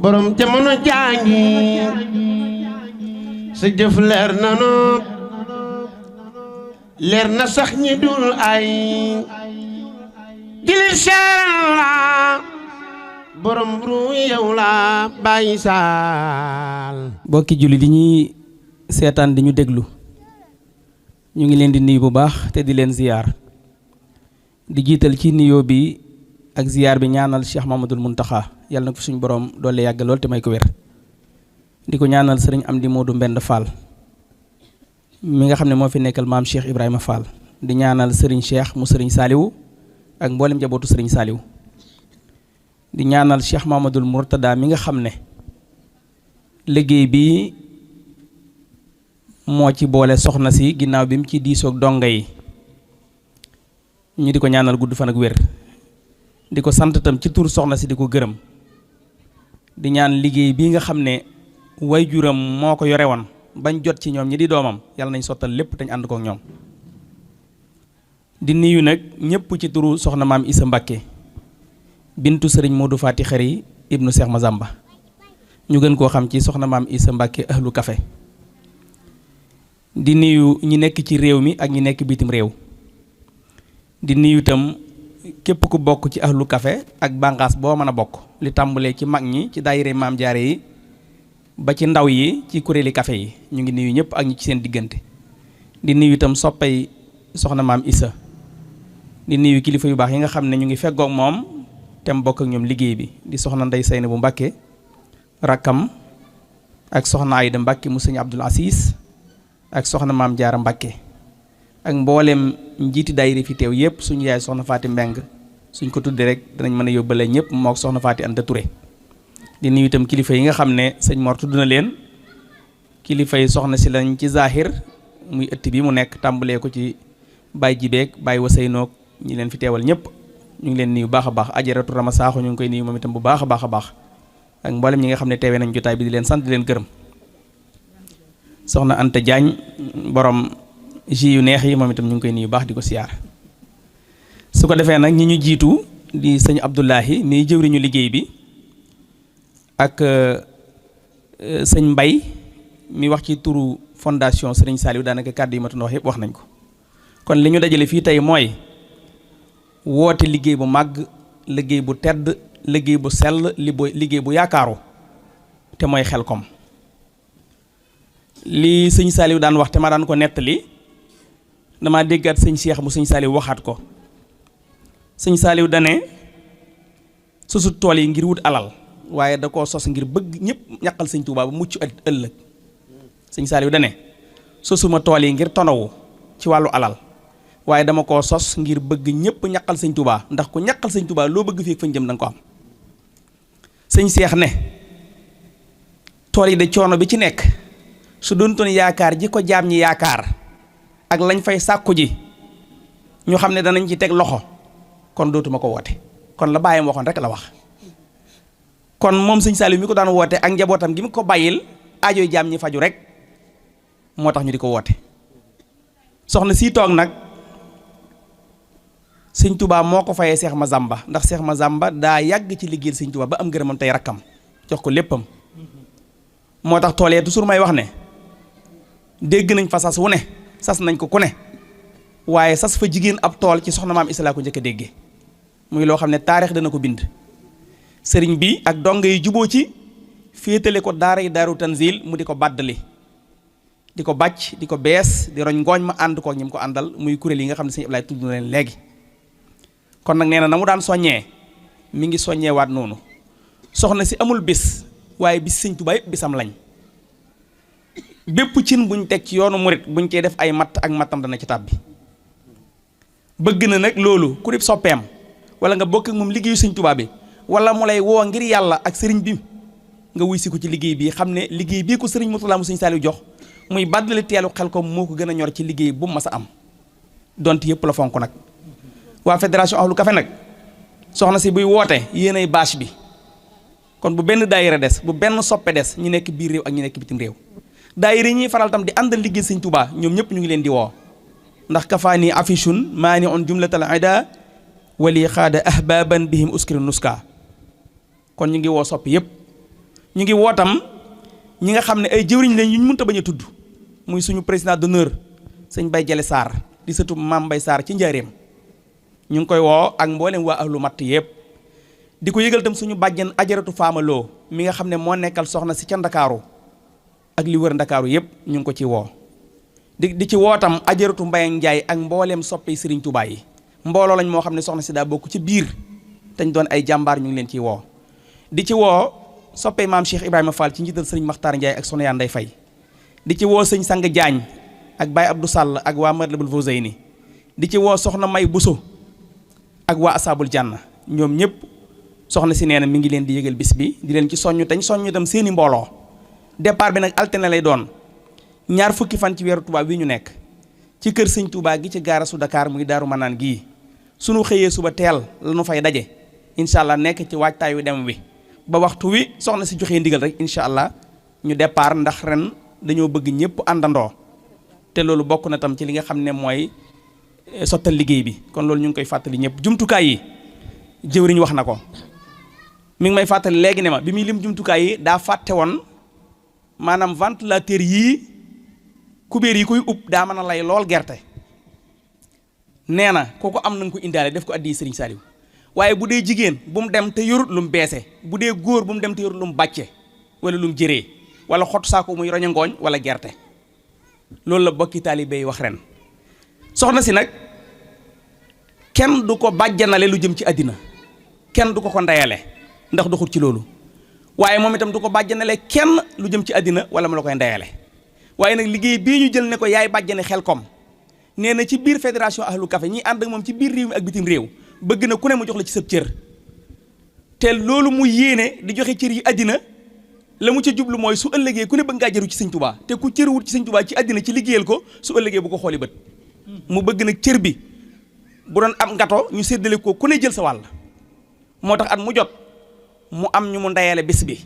borom jamono jangi sa jëf leer nanu leer na sax ñi dul ay dilir seeral borom ru yow la Baye Sall. bokki julli di ñuy seetaan di ñu déglu ñu ngi leen di nuyu bu baax te di leen ziyaar di jiital ci nuyoo bi ak ziyaar bi ñaanal Cheikh Mamadul Muntaxa yàlla na ko suñu borom doole yàgg lool te may ko wér di ko ñaanal sëriñ Amdi Moodu Mbend Fall mi nga xam ne moo fi nekkal maam Cheikh Ibrahima Fall di ñaanal sëriñ Cheikh mu sëriñ Saaliwu ak mboolem njabootu sëriñ Saaliwu di ñaanal Cheikh Mamadul Murtada mi nga xam ne liggéey bi moo ci boole soxna si ginnaaw bi mu ci diisoog donga yi ñu di ko ñaanal gudd fan ak wér di ko sant tam ci tur soxna si di ko gërëm di ñaan liggéey bii nga xam ne waajuram moo ko yore woon bañ jot ci ñoom ñi di doomam yàlla nañ sottal lépp te ñu ànd kook ñoom di nuyu nag ñëpp ci turu soxna maam Issa Mbakke bintu sëriñ Modou Fati Xari ibnu Cheikh Mazamba ñu gën koo xam ci soxna maam Issa Mbakke ahlu café di nuyu ñi nekk ci réew mi ak ñi nekk bitim réew di nuyu itam képp ku bokk ci ahlu café ak bànqaas boo mën a bokk li tàmbalee ci mag ñi ci daayire maam jaare yi ba ci ndaw yi ci kuréeli café yi ñu ngi nuyu ñëpp ak ñi ci seen diggante di nuyu itam soppay soxna maam Issa di nuyu kilifa yu baax yi nga xam ne ñu ngi feggoog moom te mu bokk ak ñoom liggéey bi di soxna Ndey Seyna bu Mbàkke rakkam ak soxna Ayda Mbàkke mu sëñ Abdul Asis ak soxna maam Jaara Mbàkke ak mboolem njiiti daayira fi teew yëpp suñu yaay soxna Faati Mbeng suñ ko tuddee rek danañ mën a yóbbale ñëpp mook soxna Faati Anta Touré di nuyu itam kilifa yi nga xam ne sëñ Mor tudd na leen kilifa yi soxna si lañ ci zahir muy ëtt bi mu nekk tàmbalee ko ci Baye Jibeek Baye Waseynoog ñi leen fi teewal ñëpp ñu ngi leen nuyu baax a baax ajaratu Rama Saaxu ñu ngi koy nuyu moom itam bu baax a baax a baax ak mboolem ñi nga xam ne teewee nañ jotaay bi di leen sant di leen gërëm soxna Anta Jaañ borom ji yu neex yi moom itam ñu ngi koy nuyu baax di ko siyaar su ko defee nag ñi ñu jiitu di sëñ Abdoulahi mi jëwriñu liggéey bi ak sëñ Mbay mi wax ci turu fondation Sëriñ Saaliw daanaka kàddu yi ma wax yëpp wax nañ ko kon li ñu dajale fii tey mooy woote liggéey bu màgg liggéey bu tedd liggéey bu sell liggéey bu yaakaaru te mooy Xelcom li sëñ Saaliw daan wax te ma daan ko nettali damaa déggaat sëñ Cheikh mu sëñ Saaliw waxaat ko sëñ Saaliw dane sosut tool yi ngir wut alal waaye da koo sos ngir bëgg ñëpp ñaqal sëñ Tuubaa ba mucc ëllëg sëñ Saaliw dane sosuma tool yi ngir tonawu ci wàllu alal waaye dama koo sos ngir bëgg ñëpp ñaqal sëñ Tuubaa ndax ku ñaqal sëñ Tuubaa loo bëgg fii fañ jëm danga ko am sëñ Cheikh ne tool yi de coono bi ci nekk su doon toon yaakaar ji ko jaam ñi yaakaar ak lañ fay sàkku ji ñu xam ne danañ ci teg loxo kon dootuma ko woote kon la bàyyam waxoon rek la wax kon moom sëñ Saaliw mi ko daan woote ak njabootam gi mu ko bàyyil aajooy jaam ñi faju rek moo tax ñu di ko woote soxna sii toog nag sëñ Tuubaa moo ko fayee Seex Mazamba ndax Seex Mazamba daa yàgg ci liggéeyal sëñ Tuubaa ba am ngërëmam tey rakkam jox ko léppam moo tax tool yee toujours may wax ne dégg nañ fa sas wu ne sas nañ ko ku ne waaye sas fa jigéen ab tool ci soxna maam Issa laa ko njëkk a déggee muy loo xam ne taarix dana ko bind sëriñ bi ak donga yi juboo ci féetale ko daara yi daaru tanzil mu di ko bàddali di ko bàcc di ko bees di roñ ngooñ ma ànd kook ñi mu ko àndal muy kuréel yi nga xam ne sëñ Ablaye tudd na leen léegi kon nag nee na mu daan soññee mi ngi soññeewaat noonu soxna si amul bis waaye bis sëñ Tuubaa yëpp bisam lañ bépp cin buñ teg ci yoonu murit buñ koy def ay matt ak mattam dana ci tàbbi bëgg na nag loolu ku dib soppeem wala nga bokk ak moom liggéeyu sëñ Tuubaa bi wala mu lay woo ngir yàlla ak sëriñ bi nga wuy si ko ci liggéey bii xam ne liggéey bii ko sëriñ Murtala mu sëñ Saaliw jox muy bàddali teelu Xelcom moo ko gën a ñor ci liggéey bu mu mas a am donte yëpp la fonk nag waa fédération ahlu café nag soxna si buy woote yéenay bâche bi kon bu benn daayira des bu benn soppe des ñi nekk biir réew ak ñi nekk bitim réew daayira ñuy faral tam di àndal liggéey sëñ Tuubaa ñoom ñëpp ñu ngi leen di woo ndax kafaani afishun maani on jumlatal ida wali xaada ahbaban bihim uskiri nuska kon ñu ngi woo soppi yëpp ñu ngi wootam ñi nga xam ne ay jëwriñ lañ yu ñu mënta bañ a tudd muy suñu président d'honneur sëñ Bay Jale Sarr di sëtu Maam Mbay Sarr ci njaareem ñu ngi koy woo ak mboolem waa ahlu matt yëpp di ko yëgal tam suñu bàjjen ajaratu faamaloo mi nga xam ne moo nekkal soxna si ca Ndakaaru ak li wër Ndakaaru yëpp ñu ngi ko ci woo di ci woo tam ajaratu Mbaye Njaay ak mbooleem soppe Sëriñ Tuubaa yi mbooloo lañ moo xam ne soxna si daa bokk ci biir te ñu doon ay jàmbaar ñu ngi leen ciy woo di ci woo soppe maam Cheikh Ibrahima Fall ci njiital sëriñ Maxtaar Njaay ak soxna yaa Ndey Fay di ci woo sëñ Sang Jaañ ak Baye Abdou Sall ak waa Matlabul Fawzayni di ci woo soxna May Buso ak waa Asaabul Janna ñoom ñëpp soxna si nee na mi ngi leen di yëgal bis bi di leen ci soññu tañ soññu itam seeni mbooloo départ bi nag altine lay doon ñaar fukki fan ci weeru tubaab wi ñu nekk ci kër sëñ Touba gi ci gaarasu Dakar muy Daaru Manaan gii sunu xëyee suba teel la nu fay daje incha allah nekk ci waajtaayu dem wi ba waxtu wi soxna si joxee ndigal rek incha allah ñu départ ndax ren dañoo bëgg ñëpp àndandoo te loolu bokk na tam ci li nga xam ne mooy sottal liggéey bi kon loolu ñu ngi koy fàttali ñëpp jumtukaay yi jëwriñ wax na ko mi ngi may fàttali léegi ne ma bi muy lim jumtukaay yi daa fàtte woon maanaam ventilateur yii kubéer yi koy ub daa mën a lay lool gerte nee na kooku am na nga ko indaale def ko addi Sëriñ Saliou waaye bu dee jigéen bu mu dem te yorut lu mu beese bu dee góor bu mu dem te yorut lu mu bàcce wala lu mu jëree wala xottu saako muy roño ngooñ wala gerte loolu la bokki taalibe yi wax ren soxna si nag kenn du ko bàjjanale lu jëm ci àddina kenn du ko ko ndeyale ndax doxut ci loolu waaye moom itam du ko bàjjanale kenn lu jëm ci àddina wala mu la koy ndeyale waaye nag liggéey bii ñu jël ne ko yaay bàjjane Xelkom nee na ci biir fédération ahlu café ñi ànd ak moom ci biir réew mi ak bitim réew bëgg na ku ne mu jox la ci sab cër te loolu mu yéene di joxe cër yi àddina la mu ca jublu mooy su ëllëgee ku ne bëgg ngaa jëru ci sëñ Tuubaa te ku cër wut ci sëñ Tuubaa ci àddina ci liggéeyal ko su ëllëgee bu ko xooli bët mu bëgg nag cër bi bu doon am ngato ñu séddale ko ku ne jël sa wàll moo tax at mu jot mu am ñu mu ndeyale bés bi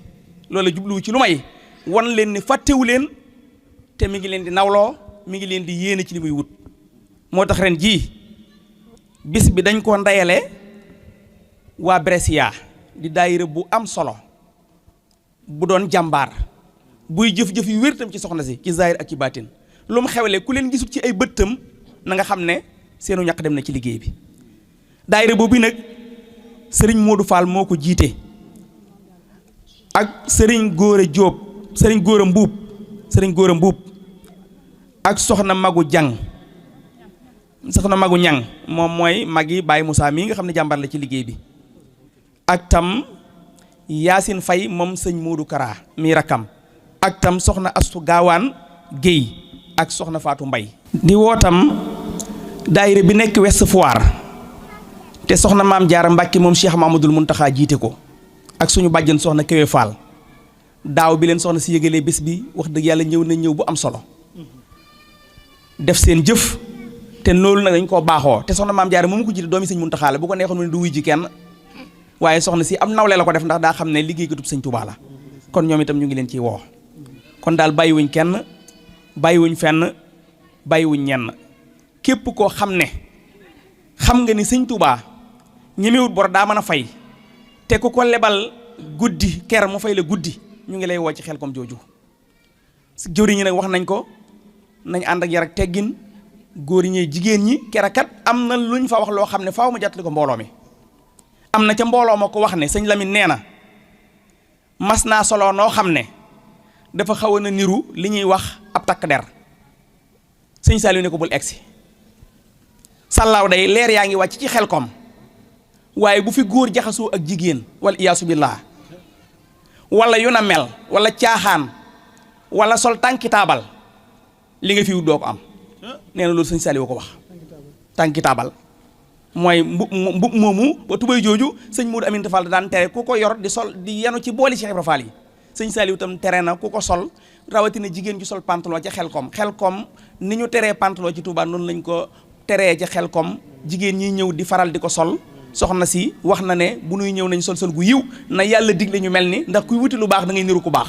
loolu jubluwu ci lu may wan leen ni fàttewu leen te mi ngi leen di nawloo mi ngi leen di yéene ci li muy wut moo tax ren jii bis bi dañ ko ndeyale waa Brescia di daayira bu am solo bu doon jàmbaar buy jëf-jëf yu wér tam ci soxna si ci zahir ak ci baatin lu mu xewle ku leen gisut ci ay bëttam na nga xam ne seenu ñaq dem na ci liggéey bi daayira boobu nag sëriñ Modou Fall moo ko jiite ak sëriñ Góora Jóob sëriñ Góora Mbuub ak soxna Magu Jang soxna Magu Ñang moom mooy mag yi Baye Moussa mii nga xam ne jàmbar la ci liggéey bi ak tam Yaasin Fay moom sëñ Modou Kara mii rakkam ak tam soxna Astu Gaawaan Géy ak soxna Faatu Mbay di wootam daayira bi nekk West Foire te soxna Maam Jaara Mbàkke moom Cheikh Mamadul Muntaxa jiite ko ak suñu bàjjen soxna Kéwé Fall daaw bi leen soxna si yëgalee bés bi wax dëgg yàlla ñëw na ñëw bu am solo def seen jëf te loolu nag dañ koo baaxoo te soxna Maam Jaara moom ko jiite doomi sëñ Muntaxa la bu ko neexoon mu ne du wuy ji kenn waaye soxna si am nawle la ko def ndax daa xam ne liggéeykatub sëñ Tuubaa la kon ñoom itam ñu ngi leen ciy woo kon daal bàyyiwuñ kenn bàyyiwuñ fenn bàyyiwuñ ñenn képp koo xam ne xam nga ni sëñ Tuubaa ñemewut bor daa mën a fay te ku ko lebal guddi ker mu fay la guddi ñu ngi lay woo ci Xelkom jooju jëwriñ ñi nag wax nañ ko nañ ànd ak yar ak teggin góor ñi jigéen ñi kerakat am na luñ fa wax loo xam ne faaw ma jàttali ko mbooloo mi am na ca mbooloo ma ko wax ne sëñ Lamine nee na mas naa solo noo xam ne dafa xaw a na niru li ñuy wax ab takk der sëñ Saliou ne ko bul egsi sàllaaw day leer yaa ngi wàcc ci Xelkom waaye bu fi góor jaxasoo ak jigéen wala iyaasu billaah wala yu na mel wala caaxaan wala sol tànki taabal li nga fi wut doo ko am nee na loolu sëñ Saliou ko wax tànki taabal mooy mbub moomu ba tubay jooju sëñ Modou Aminta Fall daan tere ku ko yor di sol di yenu ci booli Cheikh Ibra Fall yi sëñ Saliou itam tere na ku ko sol rawatina jigéen ju sol pantalon ca Xelkom ni ñu teree pantalon ci Touba noonu lañ ko teree ca Xelkom jigéen ñi ñëw di faral di ko sol soxna si wax na ne bu nuy ñëw nañ sol gu yiw na yàlla digle ñu mel ni ndax kuy wuti lu baax da ngay niru ku baax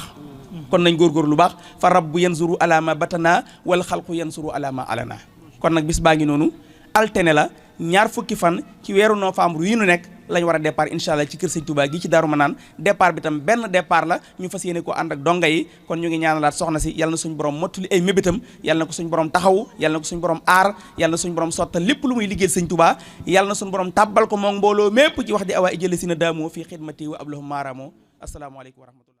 kon nañ góorgóor lu baax fa rabbu yanzuru ala ma batana wal xalqu yanzuru ala ma alana kon nag bis baa ngi noonu altene la ñaar fukki fan ci weeru novembre yi nu nekk lañ war a départ incha allah ci kër sëñ Touba gi ci Daaru Manaan départ bi tam benn départ la ñu fas yéene ko ànd ak donga yi kon ñu ngi ñaanalaat soxna si yàlla na suñu borom mottali ay mébétam yàlla na ko suñu borom taxaw yàlla na ko suñu borom aar yàlla na suñu borom sottal lépp lu muy liggéeyal sëñ Touba yàlla na suñu borom tàbbal ko moom mbooloo mépp ci wax di awaa ijële si na daamoo fii xidmati wa ablahum maaramo asalaamaaleykum wa rahmatullah